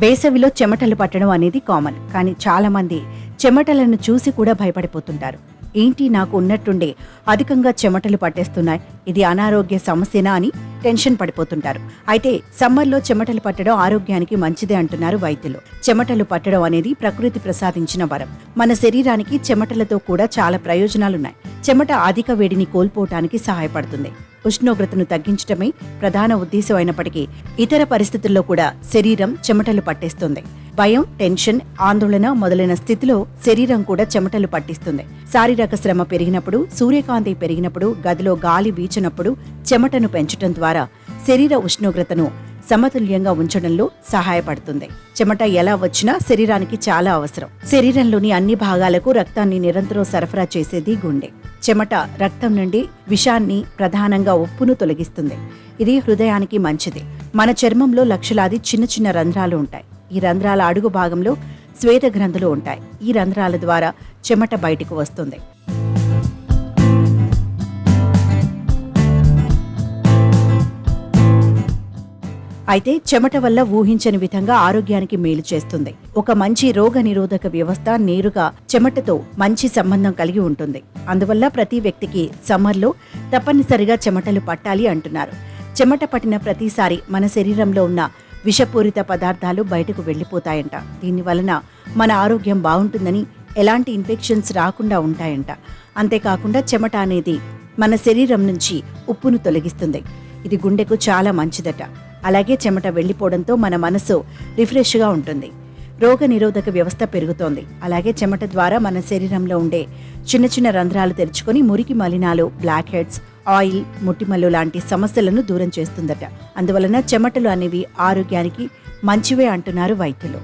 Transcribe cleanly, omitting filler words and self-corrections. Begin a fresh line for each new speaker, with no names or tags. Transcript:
వేసవిలో చెమటలు పట్టడం అనేది కామన్. కానీ చాలామంది చెమటలను చూసి కూడా భయపడిపోతుంటారు. ఏంటి నాకు ఉన్నట్టుండే అధికంగా చెమటలు పట్టేస్తున్నాయి, ఇది అనారోగ్య సమస్యనా అని టెన్షన్ పడిపోతుంటారు. అయితే సమ్మర్లో చెమటలు పట్టడం ఆరోగ్యానికి మంచిదే అంటున్నారు వైద్యులు. చెమటలు పట్టడం అనేది ప్రకృతి ప్రసాదించిన వరం. మన శరీరానికి చెమటలతో కూడా చాలా ప్రయోజనాలున్నాయి. చెమట అధిక వేడిని కోల్పోవటానికి సహాయపడుతుంది. ఉష్ణోగ్రతను తగ్గించడమే ప్రధాన ఉద్దేశం అయినప్పటికీ ఇతర పరిస్థితుల్లో కూడా శరీరం చెమటలు పట్టేస్తుంది. భయం, టెన్షన్, ఆందోళన మొదలైన స్థితిలో శరీరం కూడా చెమటలు పట్టిస్తుంది. శారీరక శ్రమ పెరిగినప్పుడు, సూర్యకాంతి పెరిగినప్పుడు, గదిలో గాలి వీచినప్పుడు చెమటను పెంచడం ద్వారా శరీర ఉష్ణోగ్రతను సమతుల్యంగా ఉంచడంలో సహాయపడుతుంది. చెమట ఎలా వచ్చినా శరీరానికి చాలా అవసరం. శరీరంలోని అన్ని భాగాలకు రక్తాన్ని నిరంతరం సరఫరా చేసేది గుండె. చెమట రక్తం నుండి విషాన్ని, ప్రధానంగా ఉప్పును తొలగిస్తుంది. ఇది హృదయానికి మంచిది. మన చర్మంలో లక్షలాది చిన్న చిన్న రంధ్రాలు ఉంటాయి. ఈ రంధ్రాల అడుగు భాగంలో శ్వేత గ్రంథులు ఉంటాయి. ఈ రంధ్రాల ద్వారా చెమట బయటకు వస్తుంది. అయితే చెమట వల్ల ఊహించని విధంగా ఆరోగ్యానికి మేలు చేస్తుంది. ఒక మంచి రోగ నిరోధక వ్యవస్థ నేరుగా చెమటతో మంచి సంబంధం కలిగి ఉంటుంది. అందువల్ల ప్రతి వ్యక్తికి సమ్మర్లో తప్పనిసరిగా చెమటలు పట్టాలి అంటున్నారు. చెమట పట్టిన ప్రతిసారి మన శరీరంలో ఉన్న విషపూరిత పదార్థాలు బయటకు వెళ్లిపోతాయంట. దీని వలన మన ఆరోగ్యం బాగుంటుందని, ఎలాంటి ఇన్ఫెక్షన్స్ రాకుండా ఉంటాయంట. అంతేకాకుండా చెమట అనేది మన శరీరం నుంచి ఉప్పును తొలగిస్తుంది. ఇది గుండెకు చాలా మంచిదట. అలాగే చెమట వెళ్లిపోవడంతో మన మనసు రిఫ్రెష్గా ఉంటుంది. రోగ నిరోధక వ్యవస్థ పెరుగుతోంది. అలాగే చెమట ద్వారా మన శరీరంలో ఉండే చిన్న చిన్న రంధ్రాలు తెరుచుకొని మురికి మలినాలు, బ్లాక్ హెడ్స్, ఆయిల్, ముట్టిమల్లు లాంటి సమస్యలను దూరం చేస్తుందట. అందువలన చెమటలు అనేవి ఆరోగ్యానికి మంచివే అంటున్నారు వైద్యులు.